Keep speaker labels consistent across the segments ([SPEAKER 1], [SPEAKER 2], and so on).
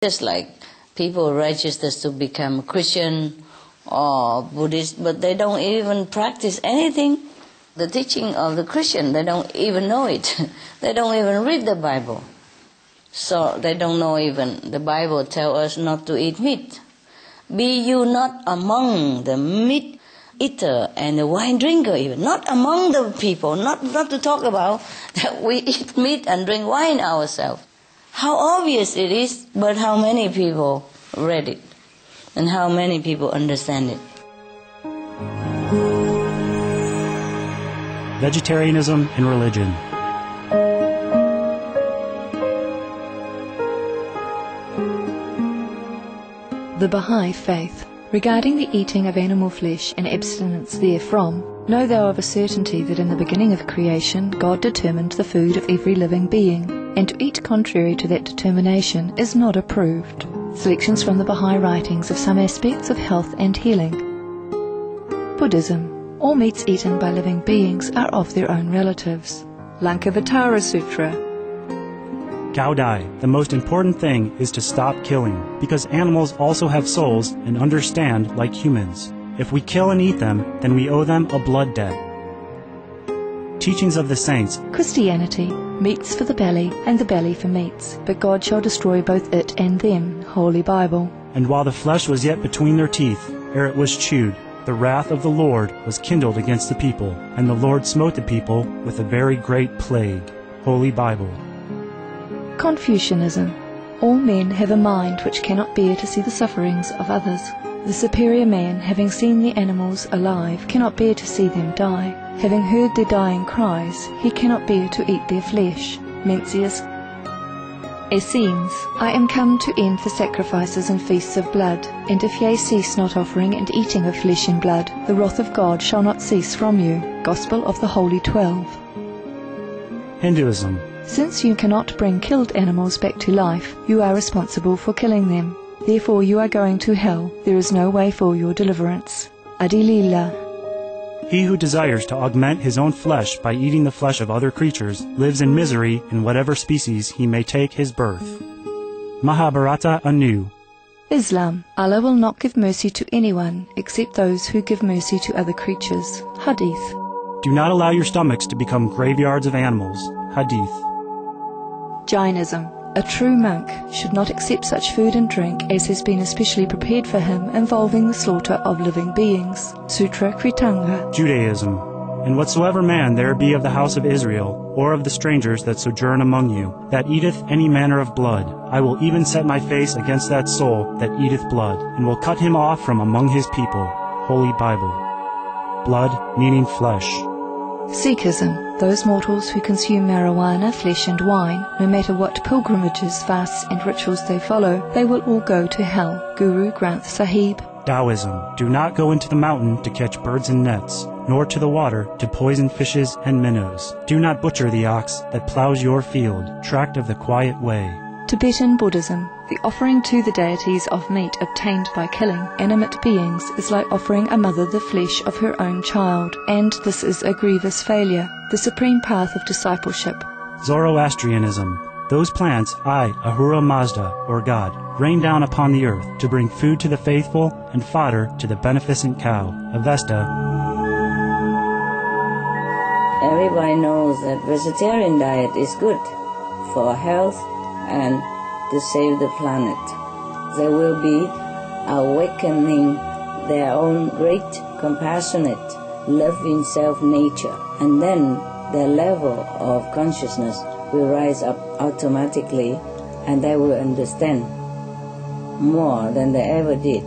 [SPEAKER 1] Just like people register to become Christian or Buddhist, but they don't even practice anything. The teaching of the Christian, they don't even know it. They don't even read the Bible. So they don't know even the Bible tells us not to eat meat. Be you not among the meat eater and the wine drinker even. Not among the people, not to talk about that we eat meat and drink wine ourselves. How obvious it is, but how many people read it and how many people understand it.
[SPEAKER 2] Vegetarianism in religion.
[SPEAKER 3] The Baha'i Faith. Regarding the eating of animal flesh and abstinence therefrom, know thou of a certainty that in the beginning of creation God determined the food of every living being, and to eat contrary to that determination is not approved. Selections from the Baha'i writings of some aspects of health and healing. Buddhism. All meats eaten by living beings are of their own relatives. Lankavatara Sutra.
[SPEAKER 2] Gaudai, the most important thing is to stop killing, because animals also have souls and understand like humans. If we kill and eat them, then we owe them a blood debt. Teachings of the Saints.
[SPEAKER 3] Christianity. Meats for the belly, and the belly for meats, but God shall destroy both it and them. Holy Bible.
[SPEAKER 2] And while the flesh was yet between their teeth, ere it was chewed, the wrath of the Lord was kindled against the people, and the Lord smote the people with a very great plague. Holy Bible.
[SPEAKER 3] Confucianism. All men have a mind which cannot bear to see the sufferings of others. The superior man, having seen the animals alive, cannot bear to see them die. Having heard their dying cries, he cannot bear to eat their flesh. Mencius. Essenes. I am come to end the sacrifices and feasts of blood, and if ye cease not offering and eating of flesh and blood, the wrath of God shall not cease from you. Gospel of the Holy 12.
[SPEAKER 2] Hinduism.
[SPEAKER 3] Since you cannot bring killed animals back to life, you are responsible for killing them. Therefore you are going to hell. There is no way for your deliverance. Adilila.
[SPEAKER 2] He who desires to augment his own flesh by eating the flesh of other creatures lives in misery in whatever species he may take his birth. Mahabharata anew.
[SPEAKER 3] Islam. Allah will not give mercy to anyone except those who give mercy to other creatures. Hadith.
[SPEAKER 2] Do not allow your stomachs to become graveyards of animals. Hadith.
[SPEAKER 3] Jainism. A true monk should not accept such food and drink as has been especially prepared for him involving the slaughter of living beings. Sutra Kritanga.
[SPEAKER 2] Judaism. And whatsoever man there be of the house of Israel, or of the strangers that sojourn among you, that eateth any manner of blood, I will even set my face against that soul that eateth blood, and will cut him off from among his people. Holy Bible. Blood meaning flesh.
[SPEAKER 3] Sikhism. Those mortals who consume marijuana, flesh and wine, no matter what pilgrimages, fasts and rituals they follow, they will all go to hell. Guru Granth Sahib.
[SPEAKER 2] Taoism. Do not go into the mountain to catch birds and nets, nor to the water to poison fishes and minnows. Do not butcher the ox that plows your field, tract of the quiet way.
[SPEAKER 3] Tibetan Buddhism. The offering to the deities of meat obtained by killing animate beings is like offering a mother the flesh of her own child, and this is a grievous failure, the supreme path of discipleship.
[SPEAKER 2] Zoroastrianism. Those plants I, Ahura Mazda, or God, rain down upon the earth to bring food to the faithful and fodder to the beneficent cow. Avesta.
[SPEAKER 1] Everybody knows that vegetarian diet is good for health and to save the planet. They will be awakening their own great, compassionate, loving self-nature, and then their level of consciousness will rise up automatically, and they will understand more than they ever did,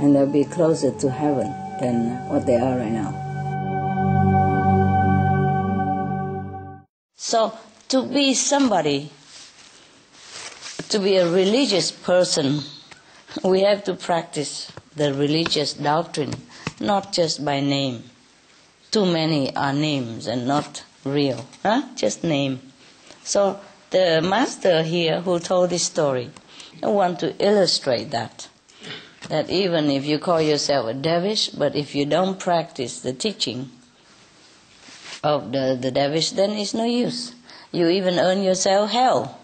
[SPEAKER 1] and they'll be closer to heaven than what they are right now. So, to be somebody, to be a religious person, we have to practice the religious doctrine, not just by name. Too many are names and not real, just name. So the master here who told this story, I want to illustrate that even if you call yourself a dervish, but if you don't practice the teaching of the dervish, then it's no use. You even earn yourself hell.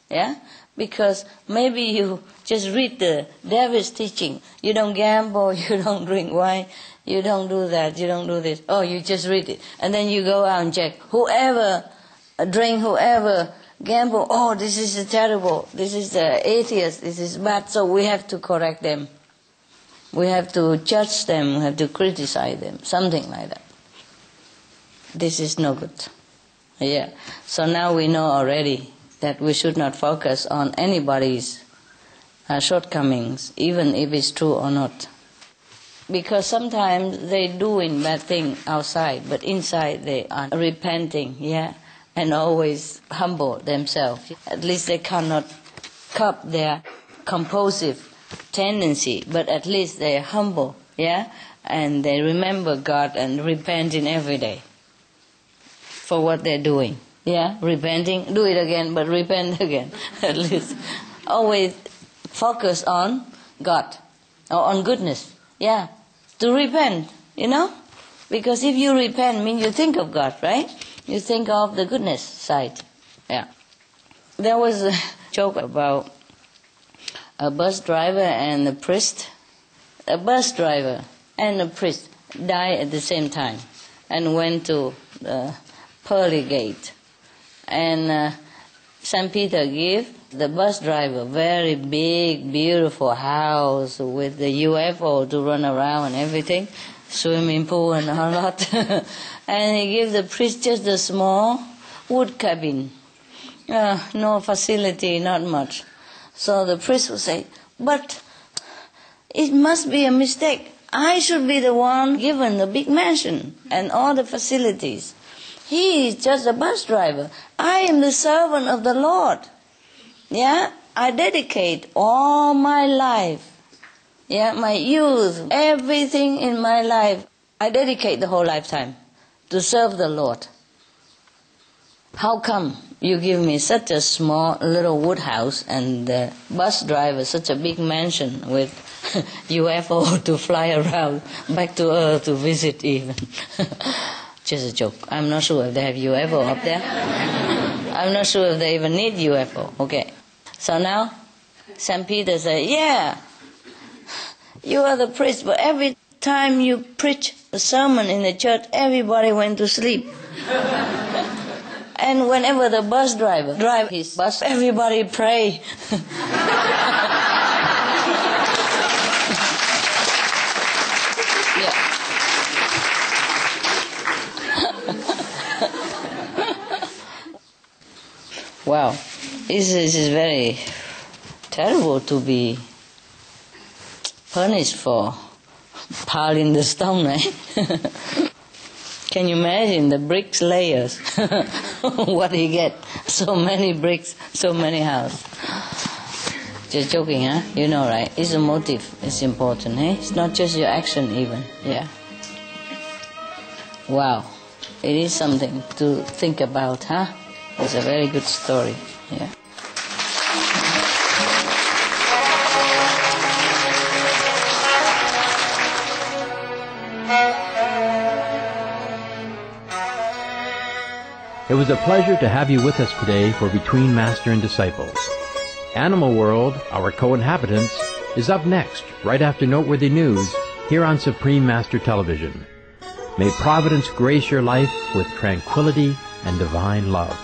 [SPEAKER 1] Yeah? Because maybe you just read the devil's teaching. You don't gamble, you don't drink wine, you don't do that, you don't do this. Oh, you just read it. And then you go out and check. Whoever drink, whoever gamble, oh, this is terrible. This is atheist, this is bad. So we have to correct them. We have to judge them, we have to criticize them, something like that. This is no good. Yeah. So now we know already that we should not focus on anybody's shortcomings, even if it's true or not. Because sometimes they doing bad thing outside, but inside they are repenting, yeah, and always humble themselves. At least they cannot curb their compulsive tendency, but at least they are humble, yeah, and they remember God and repenting every day for what they're doing. Yeah, repenting, do it again, but repent again. At least always focus on God or on goodness. Yeah, to repent, you know? Because if you repent, means you think of God, right? You think of the goodness side. Yeah. There was a joke about a bus driver and a priest. A bus driver and a priest died at the same time and went to the pearly gate. And St. Peter gave the bus driver very big, beautiful house with the UFO to run around and everything, swimming pool and a lot. And he gave the priest just a small wood cabin. No facility, not much. So the priest would say, but it must be a mistake. I should be the one given the big mansion and all the facilities. He is just a bus driver. I am the servant of the Lord. Yeah, I dedicate all my life, yeah, my youth, everything in my life. I dedicate the whole lifetime to serve the Lord. How come you give me such a small little wood house and the bus driver such a big mansion with UFO to fly around back to Earth to visit even? Just a joke. I'm not sure if they have UFO up there. I'm not sure if they even need UFO. Okay. So now, St. Peter said, yeah, you are the priest, but every time you preach a sermon in the church, everybody went to sleep. And whenever the bus driver drive his bus, everybody pray. Wow, this is very terrible to be punished for piling the stone, eh? Can you imagine the bricks layers? What he get? So many bricks, so many houses. Just joking, huh? You know, right? It's a motive. It's important, eh? It's not just your action even, yeah. Wow, it is something to think about, huh? It's a very good story, yeah.
[SPEAKER 4] It was a pleasure to have you with us today for Between Master and Disciples. Animal World, Our Co-Inhabitants, is up next, right after Noteworthy News, here on Supreme Master Television. May Providence grace your life with tranquility and divine love.